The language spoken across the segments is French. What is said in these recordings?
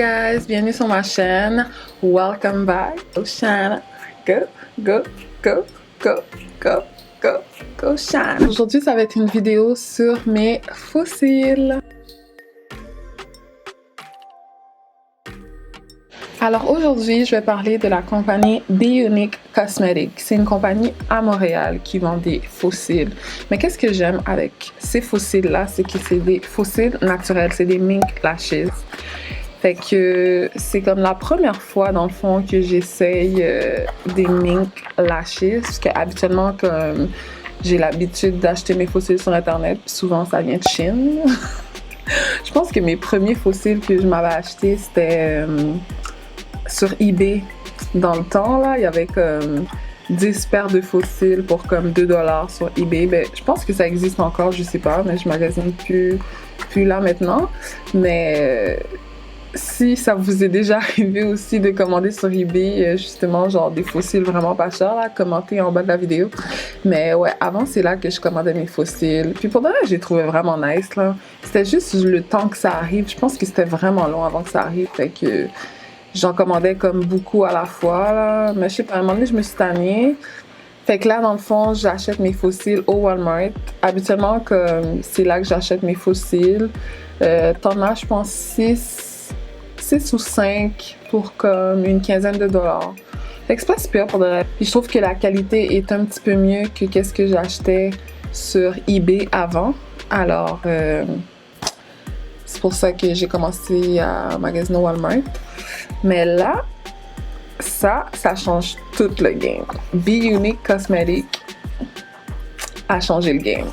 guys, bienvenue sur ma chaîne. Welcome back to Shana. Go, go, go, go, go, go, go Shana. Aujourd'hui, ça va être une vidéo sur mes fossiles. Alors aujourd'hui, je vais parler de la compagnie B-Unique Cosmetics. C'est une compagnie à Montréal qui vend des fossiles. Mais qu'est-ce que j'aime avec ces fossiles-là, c'est que c'est des fossiles naturels, c'est des mink lashes. Fait que c'est comme la première fois dans le fond que j'essaye des mink lashes, parce qu'habituellement comme j'ai l'habitude d'acheter mes fossiles sur internet, puis souvent ça vient de Chine. Je pense que mes premiers fossiles que je m'avais achetés c'était sur eBay. Dans le temps là, il y avait comme 10 paires de fossiles pour comme 2$ sur eBay. Ben, je pense que ça existe encore, je sais pas, mais je magasine plus là maintenant. Mais si ça vous est déjà arrivé aussi de commander sur eBay, justement, genre des fossiles vraiment pas chers, là, commentez en bas de la vidéo. Mais ouais, avant, c'est là que je commandais mes fossiles. Puis pour de vrai, j'ai trouvé vraiment nice, là. C'était juste le temps que ça arrive. Je pense que c'était vraiment long avant que ça arrive. Fait que j'en commandais comme beaucoup à la fois, là. Mais je sais pas, à un moment donné, je me suis tannée. Fait que là, dans le fond, j'achète mes fossiles au Walmart. Habituellement, comme c'est là que j'achète mes fossiles. T'en as, je pense, 6 ou 5 pour comme une quinzaine de dollars. Fait que c'est pas super pour de vrai. Puis je trouve que la qualité est un petit peu mieux que qu'est-ce que j'achetais sur eBay avant. Alors, c'est pour ça que j'ai commencé à magasiner au Walmart. Mais là, ça change tout le game. B-Unique Cosmetics a changé le game.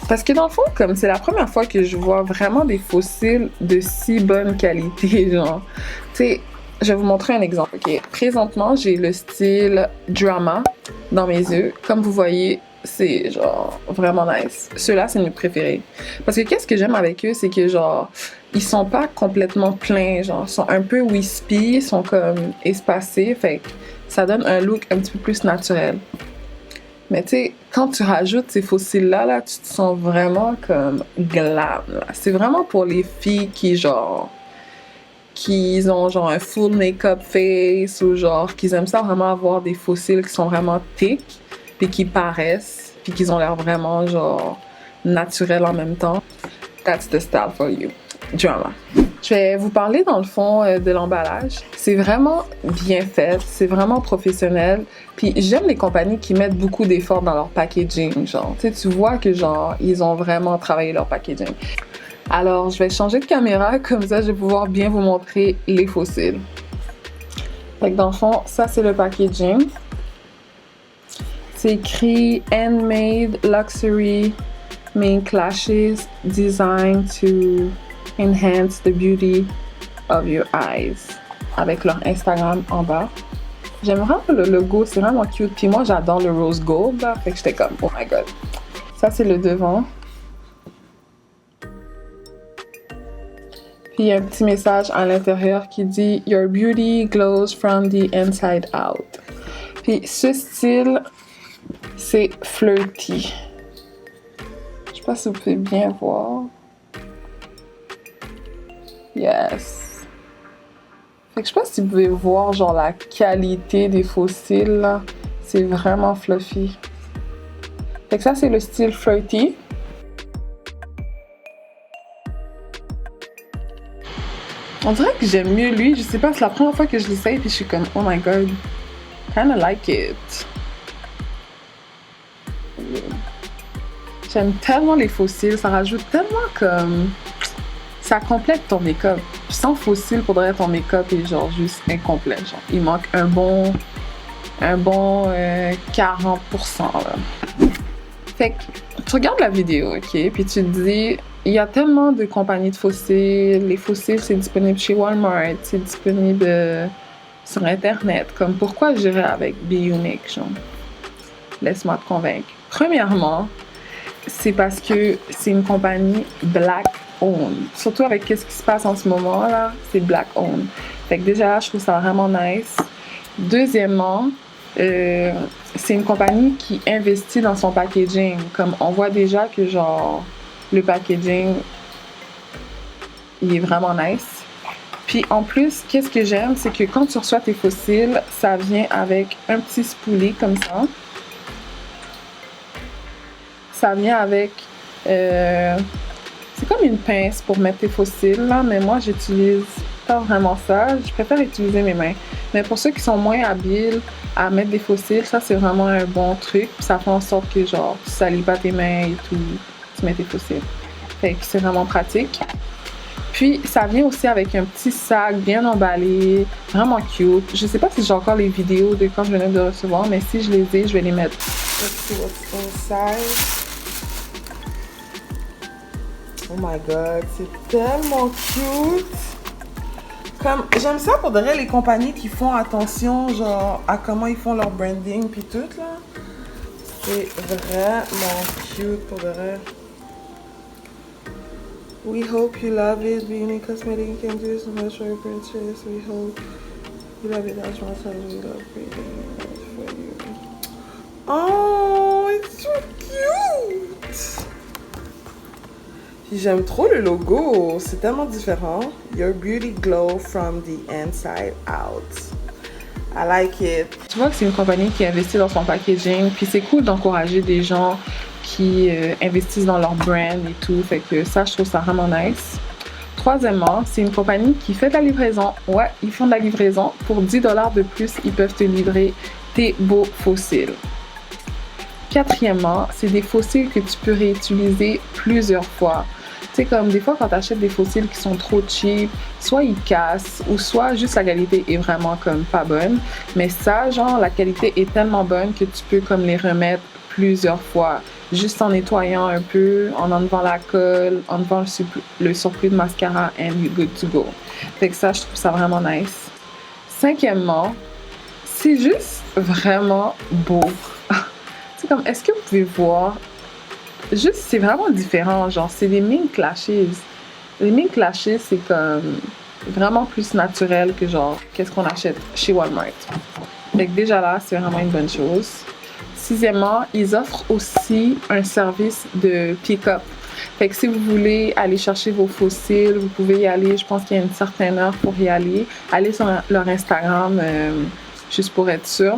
Parce que dans le fond, comme c'est la première fois que je vois vraiment des fossiles de si bonne qualité, genre, tu sais, je vais vous montrer un exemple, ok? Présentement, j'ai le style Drama dans mes yeux. Comme vous voyez, c'est genre vraiment nice. Ceux-là, c'est mes préférés. Parce que qu'est-ce que j'aime avec eux, c'est que genre, ils sont pas complètement pleins, genre, ils sont un peu wispy, ils sont comme espacés, fait que ça donne un look un petit peu plus naturel. Mais tu sais, quand tu rajoutes ces fossiles-là, là, tu te sens vraiment comme glam, là. C'est vraiment pour les filles qui, genre, qui ont genre un full make-up face ou genre, qui aiment ça vraiment avoir des fossiles qui sont vraiment thick, puis qui paraissent, puis qui ont l'air vraiment, genre, naturels en même temps. That's the style for you. Drama. Je vais vous parler dans le fond de l'emballage. C'est vraiment bien fait, c'est vraiment professionnel. Puis j'aime les compagnies qui mettent beaucoup d'efforts dans leur packaging, genre. Tu sais, tu vois que genre ils ont vraiment travaillé leur packaging. Alors, je vais changer de caméra, comme ça je vais pouvoir bien vous montrer les fossiles. Fait que dans le fond, ça c'est le packaging. C'est écrit Handmade Luxury Mink Lashes Designed to Enhance the beauty of your eyes, avec leur Instagram en bas. J'aime vraiment le logo, c'est vraiment cute. Puis moi, j'adore le rose gold, là. Fait que j'étais comme, oh my god. Ça, c'est le devant. Puis il y a un petit message à l'intérieur qui dit « Your beauty glows from the inside out ». Puis ce style, c'est flirty. Je sais pas si vous pouvez bien voir. Yes. Fait que je sais pas si vous pouvez voir genre la qualité des fossiles là. C'est vraiment fluffy. Fait que ça c'est le style flirty. On dirait que j'aime mieux lui. Je sais pas, c'est la première fois que je l'essaye puis je suis comme oh my god. Kinda like it. J'aime tellement les fossiles. Ça rajoute tellement comme... Ça complète ton make-up. Sans fossiles, faudrait ton make-up est genre juste incomplet. Genre, il manque un bon 40%. Là. Fait que tu regardes la vidéo, ok? Puis tu te dis, il y a tellement de compagnies de fossiles. Les fossiles, c'est disponible chez Walmart. C'est disponible sur Internet. Comme pourquoi j'irais avec B-Unique, genre? Laisse-moi te convaincre. Premièrement, c'est parce que c'est une compagnie black owned. Surtout avec ce qui se passe en ce moment là, c'est black owned. Fait que déjà, je trouve ça vraiment nice. Deuxièmement, c'est une compagnie qui investit dans son packaging. Comme on voit déjà que genre le packaging, il est vraiment nice. Puis en plus, qu'est-ce que j'aime, c'est que quand tu reçois tes fossiles, ça vient avec un petit spoolie comme ça. Ça vient avec... c'est comme une pince pour mettre tes fossiles, là, mais moi, j'utilise pas vraiment ça. Je préfère utiliser mes mains. Mais pour ceux qui sont moins habiles à mettre des fossiles, ça, c'est vraiment un bon truc. Puis ça fait en sorte que, genre, tu salis pas tes mains et tout. Tu mets tes fossiles. Fait que c'est vraiment pratique. Puis, ça vient aussi avec un petit sac bien emballé, vraiment cute. Je sais pas si j'ai encore les vidéos de quand je venais de recevoir, mais si je les ai, je vais les mettre. Let's see what's inside. Oh my god, c'est tellement cute! Comme, j'aime ça pour de vrai, les compagnies qui font attention, genre, à comment ils font leur branding puis tout, là. C'est vraiment cute pour de vrai. We hope you love it. Be-Unique Cosmetics can do so much for your princess. We hope you love it as much as we love creating it for you. Oh, it's so cute! J'aime trop le logo. C'est tellement différent. Your beauty glow from the inside out. I like it. Tu vois que c'est une compagnie qui investit dans son packaging. Puis c'est cool d'encourager des gens qui investissent dans leur brand et tout. Fait que ça, je trouve ça vraiment nice. Troisièmement, c'est une compagnie qui fait de la livraison. Ouais, ils font de la livraison. Pour 10 $ de plus, ils peuvent te livrer tes beaux fossiles. Quatrièmement, c'est des fossiles que tu peux réutiliser plusieurs fois. Tu sais, comme des fois, quand tu achètes des fossiles qui sont trop cheap, soit ils cassent, ou soit juste la qualité est vraiment comme pas bonne. Mais ça, genre, la qualité est tellement bonne que tu peux comme les remettre plusieurs fois. Juste en nettoyant un peu, en enlevant la colle, en enlevant le surplus de mascara, and you're good to go. Fait que ça, je trouve ça vraiment nice. Cinquièmement, c'est juste vraiment beau. C'est comme, est-ce que vous pouvez voir? Juste, c'est vraiment différent. Genre, c'est des mink lashes. Les mink lashes, c'est comme vraiment plus naturel que genre, qu'est-ce qu'on achète chez Walmart. Donc déjà là, c'est vraiment une bonne chose. Sixièmement, ils offrent aussi un service de pick-up. Fait que si vous voulez aller chercher vos fossiles, vous pouvez y aller. Je pense qu'il y a une certaine heure pour y aller. Allez sur leur Instagram, juste pour être sûr.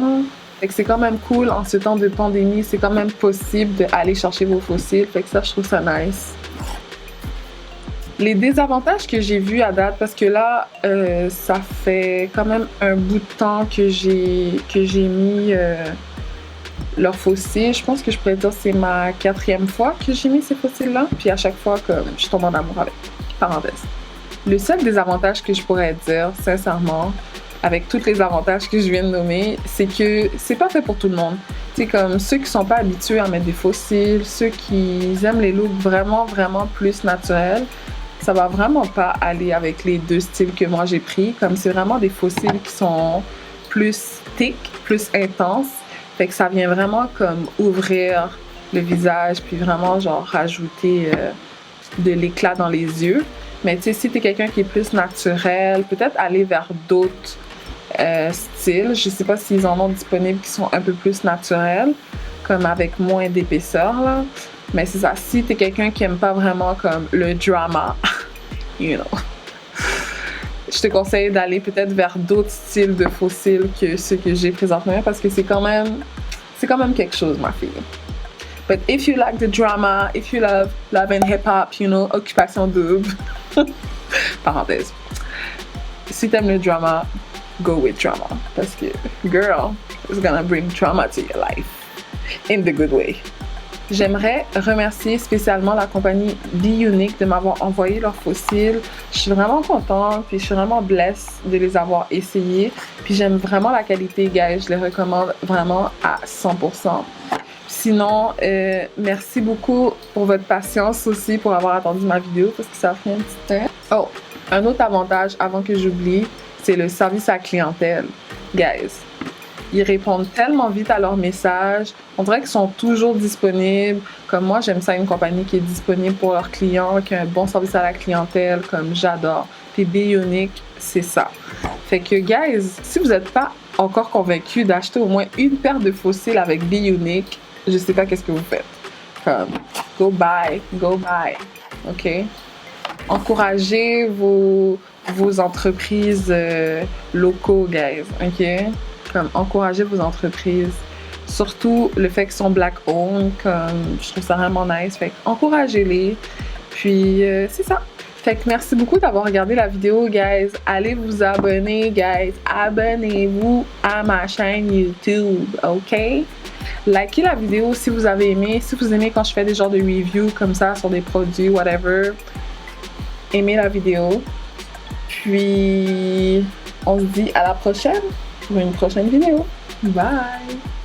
Fait que c'est quand même cool, en ce temps de pandémie, c'est quand même possible d'aller chercher vos fossiles. Fait que ça, je trouve ça nice. Les désavantages que j'ai vus à date, parce que là, ça fait quand même un bout de temps que j'ai mis leurs fossiles. Je pense que je pourrais dire que c'est ma 4e fois que j'ai mis ces fossiles-là. Puis à chaque fois, comme je tombe en amour avec. Parenthèse. Le seul désavantage que je pourrais dire, sincèrement, avec tous les avantages que je viens de nommer, c'est que c'est pas fait pour tout le monde. C'est comme ceux qui sont pas habitués à mettre des fossiles, ceux qui aiment les looks vraiment, vraiment plus naturels, ça va vraiment pas aller avec les deux styles que moi j'ai pris. Comme c'est vraiment des fossiles qui sont plus thick, plus intenses. Fait que ça vient vraiment comme ouvrir le visage, puis vraiment genre rajouter de l'éclat dans les yeux. Mais tu sais, si t'es quelqu'un qui est plus naturel, peut-être aller vers d'autres styles. Je sais pas s'ils en ont disponibles qui sont un peu plus naturels, comme avec moins d'épaisseur, là. Mais c'est ça, si t'es quelqu'un qui aime pas vraiment comme le drama, you know, je te conseille d'aller peut-être vers d'autres styles de fossiles que ceux que j'ai présentement, parce que c'est quand même quelque chose, ma fille. But if you like the drama, if you love love and hip-hop, you know, Occupation Double, parenthèse. Si t'aimes le drama, go with drama. Parce que, girl, it's gonna bring drama to your life. In the good way. J'aimerais remercier spécialement la compagnie Be-Unique de m'avoir envoyé leurs fossiles. Je suis vraiment contente, puis je suis vraiment blessée de les avoir essayés. Puis j'aime vraiment la qualité, guys. Je les recommande vraiment à 100%. Sinon, merci beaucoup pour votre patience aussi, pour avoir attendu ma vidéo, parce que ça a pris un petit temps. Oh, un autre avantage, avant que j'oublie, c'est le service à la clientèle. Guys, ils répondent tellement vite à leurs messages. On dirait qu'ils sont toujours disponibles. Comme moi, j'aime ça, une compagnie qui est disponible pour leurs clients, qui a un bon service à la clientèle, comme j'adore. Puis Be-Unique, c'est ça. Fait que, guys, si vous n'êtes pas encore convaincu d'acheter au moins une paire de fossiles avec Be-Unique, je sais pas qu'est-ce que vous faites. Comme, go buy, OK? Encouragez vos vos entreprises locaux, guys, ok? Comme encouragez vos entreprises. Surtout le fait qu'ils sont black-owned, comme je trouve ça vraiment nice. Fait encouragez-les. Puis c'est ça. Fait que merci beaucoup d'avoir regardé la vidéo, guys. Allez vous abonner, guys. Abonnez-vous à ma chaîne YouTube, ok? Likez la vidéo si vous avez aimé. Si vous aimez quand je fais des genres de reviews comme ça sur des produits, whatever, aimez la vidéo. Puis, on se dit à la prochaine pour une prochaine vidéo. Bye!